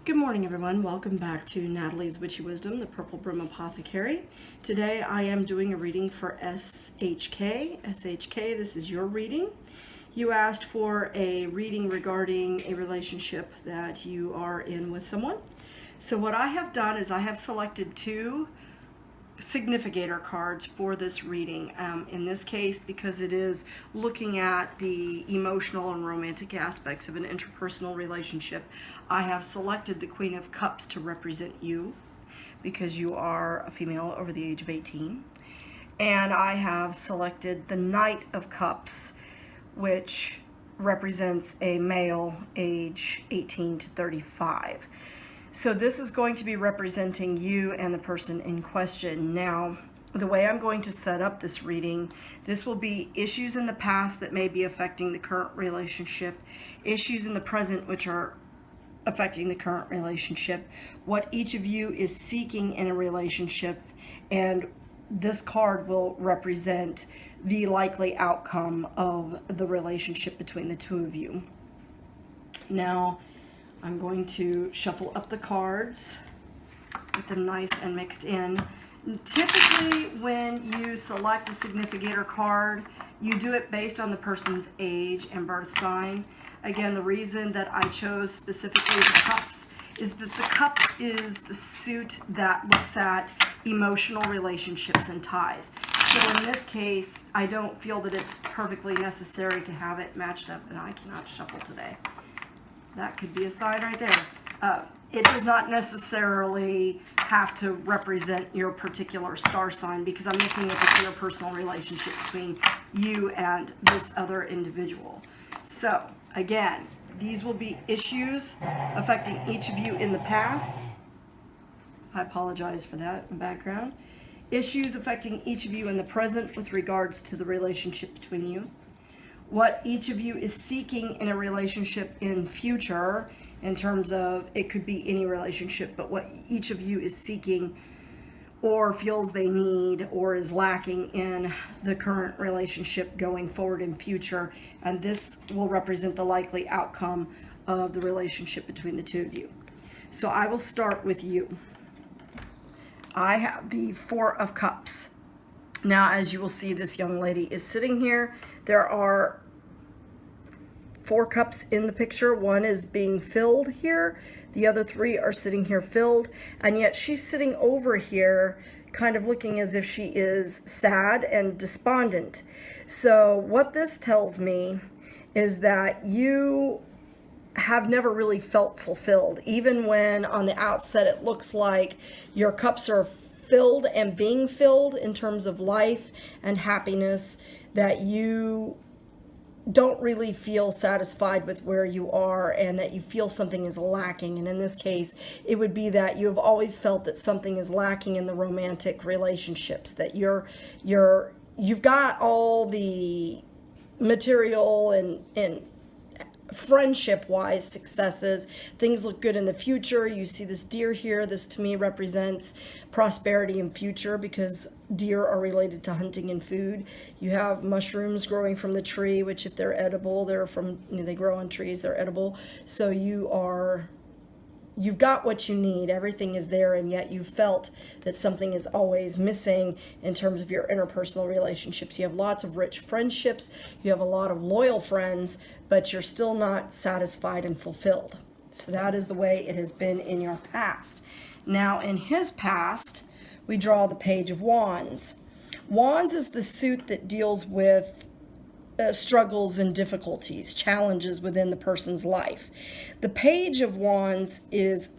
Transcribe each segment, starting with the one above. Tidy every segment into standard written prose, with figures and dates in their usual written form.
Good morning, everyone. Welcome back to Natalie's Witchy Wisdom, the Purple Broom Apothecary. Today I am doing a reading for SHK. SHK, this is your reading. You asked for a reading regarding a relationship that you are in with someone. So what I have done is I have selected two significator cards for this reading. In this case, because it is looking at the emotional and romantic aspects of an interpersonal relationship, I have selected the Queen of Cups to represent you because you are a female over the age of 18. And I have selected the Knight of Cups, which represents a male age 18 to 35. So this is going to be representing you and the person in question. Now, the way I'm going to set up this reading, this will be issues in the past that may be affecting the current relationship, issues in the present which are affecting the current relationship, what each of you is seeking in a relationship, and this card will represent the likely outcome of the relationship between the two of you. Now, I'm going to shuffle up the cards, get them nice and mixed in. Typically, when you select a significator card, you do it based on the person's age and birth sign. Again, the reason that I chose specifically the cups is that the cups is the suit that looks at emotional relationships and ties. So in this case, I don't feel that it's perfectly necessary to have it matched up, and I cannot shuffle today. That could be a sign right there. It does not necessarily have to represent your particular star sign because I'm looking at the interpersonal relationship between you and this other individual. So, again, these will be issues affecting each of you in the past. I apologize for that in the background. Issues affecting each of you in the present with regards to the relationship between you. What each of you is seeking in a relationship in future, in terms of, it could be any relationship, but what each of you is seeking or feels they need or is lacking in the current relationship going forward in future. And this will represent the likely outcome of the relationship between the two of you. So I will start with you. I have the Four of Cups. Now, as you will see, this young lady is sitting here. There are 4 cups in the picture. One is being filled here. The other 3 are sitting here filled. And yet she's sitting over here kind of looking as if she is sad and despondent. So what this tells me is that you have never really felt fulfilled, even when on the outset it looks like your cups are filled and being filled in terms of life and happiness, that you don't really feel satisfied with where you are and that you feel something is lacking. And in this case, it would be that you have always felt that something is lacking in the romantic relationships, that you've got all the material and friendship-wise successes. Things look good in the future. You see this deer here. This to me represents prosperity in future because deer are related to hunting and food. You have mushrooms growing from the tree, which if they're edible, they grow on trees, they're edible. So you've got what you need. Everything is there, and yet you felt that something is always missing in terms of your interpersonal relationships. You have lots of rich friendships. You have a lot of loyal friends, but you're still not satisfied and fulfilled. So that is the way it has been in your past. Now, in his past, we draw the Page of Wands. Wands is the suit that deals with struggles and difficulties, challenges within the person's life. The Page of Wands is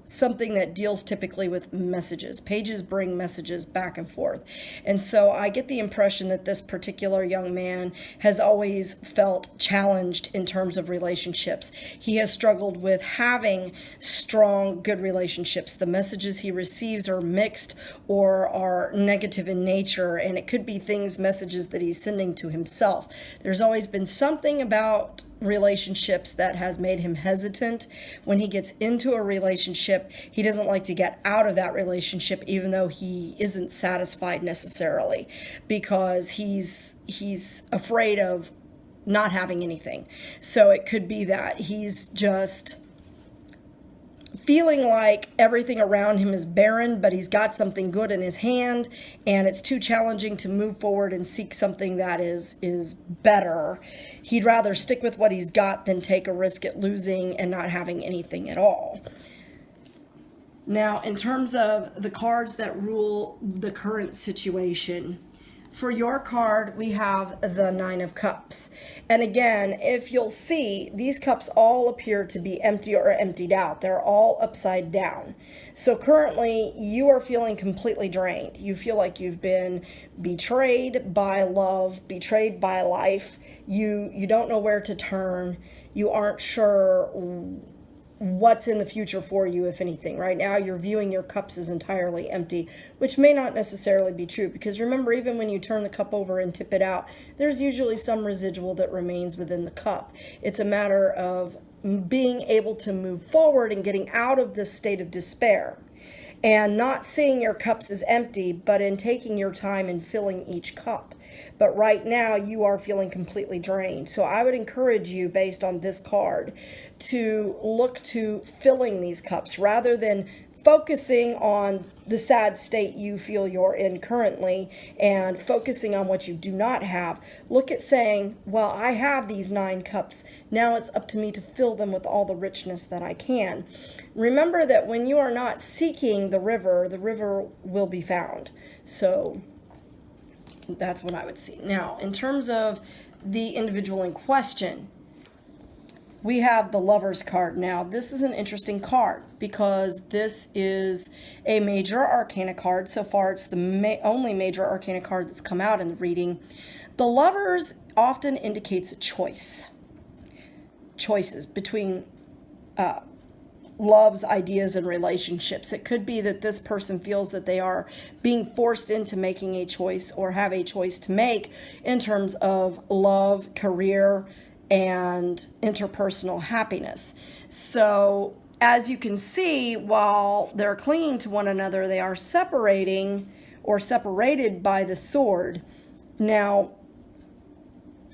something that deals typically with messages. Pages bring messages back and forth. And so I get the impression that this particular young man has always felt challenged in terms of relationships. He has struggled with having strong, good relationships. The messages he receives are mixed or are negative in nature, and it could be messages that he's sending to himself. There's always been something about relationships that has made him hesitant. When he gets into a relationship, he doesn't like to get out of that relationship, even though he isn't satisfied necessarily, because he's afraid of not having anything. So it could be that he's just feeling like everything around him is barren, but he's got something good in his hand, and it's too challenging to move forward and seek something that is better. He'd rather stick with what he's got than take a risk at losing and not having anything at all. Now, in terms of the cards that rule the current situation, for your card, we have the Nine of Cups. And again, if you'll see, these cups all appear to be empty or emptied out. They're all upside down. So currently, you are feeling completely drained. You feel like you've been betrayed by love, betrayed by life. You don't know where to turn. You aren't sure what's in the future for you, if anything. Right now, you're viewing your cups as entirely empty, which may not necessarily be true, because remember, even when you turn the cup over and tip it out, there's usually some residual that remains within the cup. It's a matter of being able to move forward and getting out of this state of despair, and not seeing your cups as empty, but in taking your time and filling each cup. But right now, you are feeling completely drained. So I would encourage you, based on this card, to look to filling these cups rather than focusing on the sad state you feel you're in currently and focusing on what you do not have. Look at saying, well, I have these 9 cups. Now it's up to me to fill them with all the richness that I can. Remember that when you are not seeking the river will be found. So that's what I would see. Now, in terms of the individual in question, we have the Lover's card. Now, this is an interesting card because this is a major arcana card. So far, it's the only major arcana card that's come out in the reading. The Lovers often indicates a choice. Choices between loves, ideas, and relationships. It could be that this person feels that they are being forced into making a choice or have a choice to make in terms of love, career, and interpersonal happiness. So as you can see, while they're clinging to one another, they are separating or separated by the sword. Now,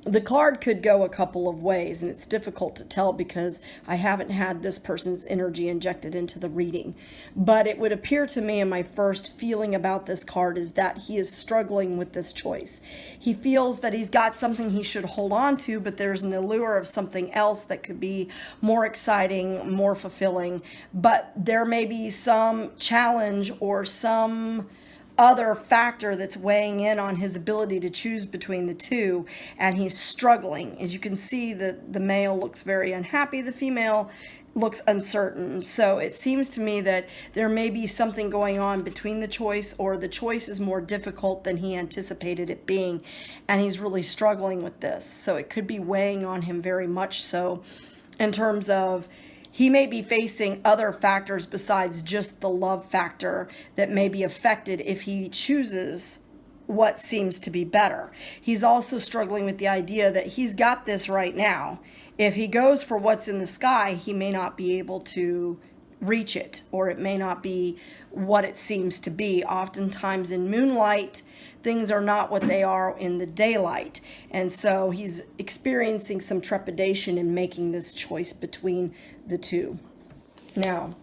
the card could go a couple of ways, and it's difficult to tell because I haven't had this person's energy injected into the reading. But it would appear to me, in my first feeling about this card, is that he is struggling with this choice. He feels that he's got something he should hold on to, but there's an allure of something else that could be more exciting, more fulfilling. But there may be some challenge or some other factor that's weighing in on his ability to choose between the two, and he's struggling. As you can see, the male looks very unhappy, the female looks uncertain. So it seems to me that there may be something going on between the choice, or the choice is more difficult than he anticipated it being, and he's really struggling with this. So it could be weighing on him very much so, in terms of he may be facing other factors besides just the love factor that may be affected if he chooses what seems to be better. He's also struggling with the idea that he's got this right now. If he goes for what's in the sky, he may not be able to reach it, or it may not be what it seems to be. Oftentimes in moonlight, things are not what they are in the daylight. And so he's experiencing some trepidation in making this choice between the two. Now,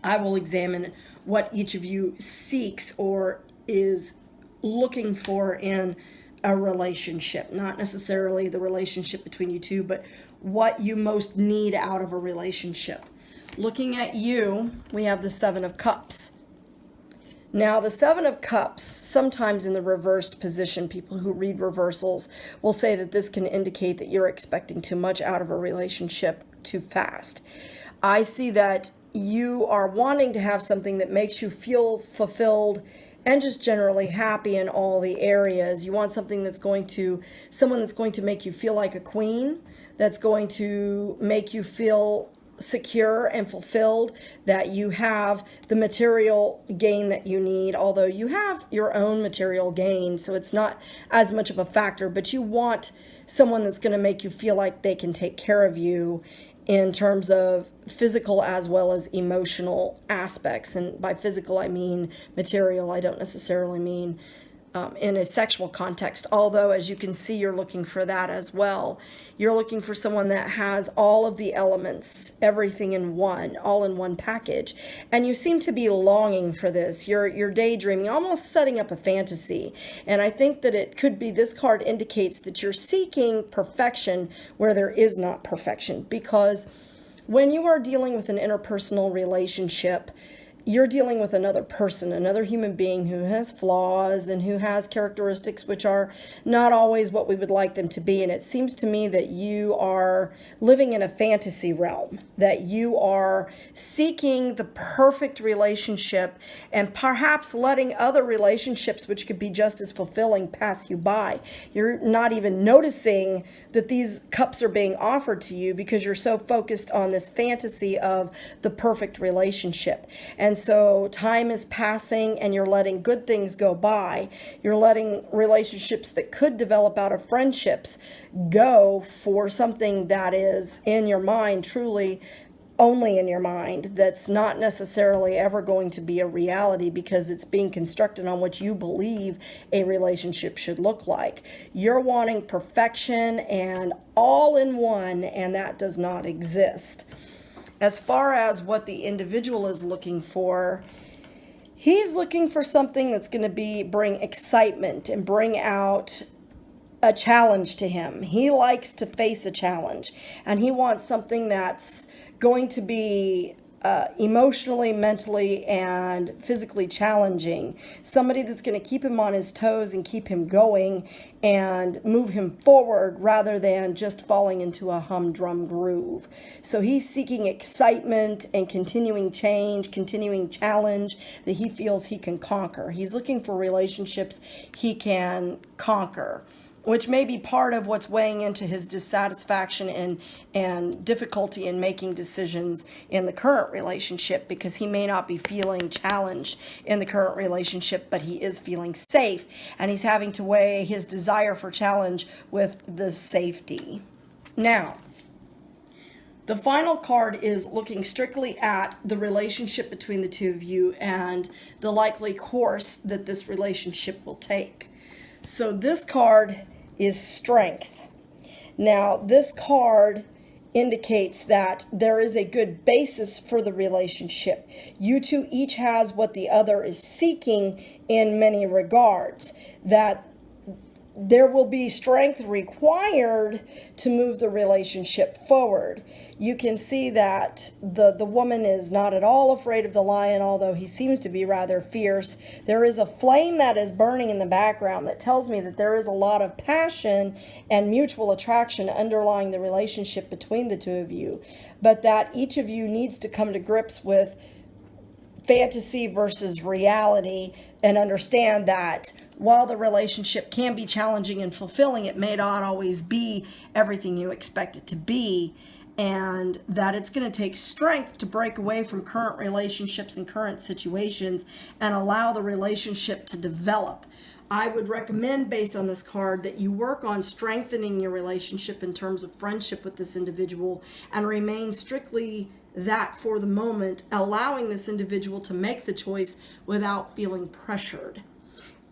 I will examine what each of you seeks or is looking for in a relationship. Not necessarily the relationship between you two, but what you most need out of a relationship. Looking at you, we have the Seven of Cups. Now, the Seven of Cups, sometimes in the reversed position, people who read reversals will say that this can indicate that you're expecting too much out of a relationship too fast. I see that you are wanting to have something that makes you feel fulfilled and just generally happy in all the areas. You want something that's someone that's going to make you feel like a queen, that's going to make you feel secure and fulfilled, that you have the material gain that you need, although you have your own material gain, so it's not as much of a factor, but you want someone that's going to make you feel like they can take care of you in terms of physical as well as emotional aspects. And by physical, I mean material. I don't necessarily mean in a sexual context, although as you can see, you're looking for that as well. You're looking for someone that has all of the elements, everything in one, all in one package. And you seem to be longing for this. You're daydreaming, almost setting up a fantasy. And I think that it could be, this card indicates that you're seeking perfection where there is not perfection. Because when you are dealing with an interpersonal relationship, you're dealing with another person, another human being who has flaws and who has characteristics which are not always what we would like them to be. And it seems to me that you are living in a fantasy realm, that you are seeking the perfect relationship and perhaps letting other relationships, which could be just as fulfilling, pass you by. You're not even noticing that these cups are being offered to you because you're so focused on this fantasy of the perfect relationship. And so time is passing and you're letting good things go by. You're letting relationships that could develop out of friendships go for something that is in your mind, truly only in your mind, that's not necessarily ever going to be a reality because it's being constructed on what you believe a relationship should look like. You're wanting perfection and all in one, and that does not exist. As far as what the individual is looking for, he's looking for something that's going to bring excitement and bring out a challenge to him. He likes to face a challenge, and he wants something that's going to be emotionally, mentally, and physically challenging. Somebody that's going to keep him on his toes and keep him going and move him forward rather than just falling into a humdrum groove. So he's seeking excitement and continuing change, continuing challenge that he feels he can conquer. He's looking for relationships he can conquer, which may be part of what's weighing into his dissatisfaction and difficulty in making decisions in the current relationship, because he may not be feeling challenged in the current relationship, but he is feeling safe, and he's having to weigh his desire for challenge with the safety. Now, the final card is looking strictly at the relationship between the two of you and the likely course that this relationship will take. So this card is strength. Now, this card indicates that there is a good basis for the relationship. You two each has what the other is seeking in many regards, that there will be strength required to move the relationship forward. You can see that the woman is not at all afraid of the lion, although he seems to be rather fierce. There is a flame that is burning in the background that tells me that there is a lot of passion and mutual attraction underlying the relationship between the two of you, but that each of you needs to come to grips with fantasy versus reality and understand that while the relationship can be challenging and fulfilling, it may not always be everything you expect it to be, and that it's going to take strength to break away from current relationships and current situations and allow the relationship to develop. I would recommend, based on this card, that you work on strengthening your relationship in terms of friendship with this individual and remain strictly that for the moment, allowing this individual to make the choice without feeling pressured.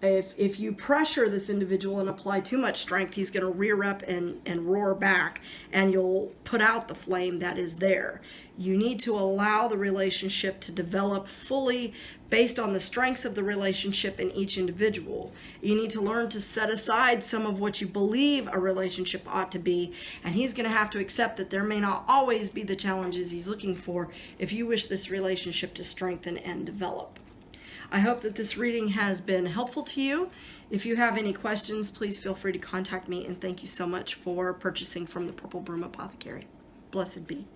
If you pressure this individual and apply too much strength, he's going to rear up and roar back, and you'll put out the flame that is there. You need to allow the relationship to develop fully based on the strengths of the relationship in each individual. You need to learn to set aside some of what you believe a relationship ought to be, and he's going to have to accept that there may not always be the challenges he's looking for if you wish this relationship to strengthen and develop. I hope that this reading has been helpful to you. If you have any questions, please feel free to contact me, and thank you so much for purchasing from the Purple Broom Apothecary. Blessed be.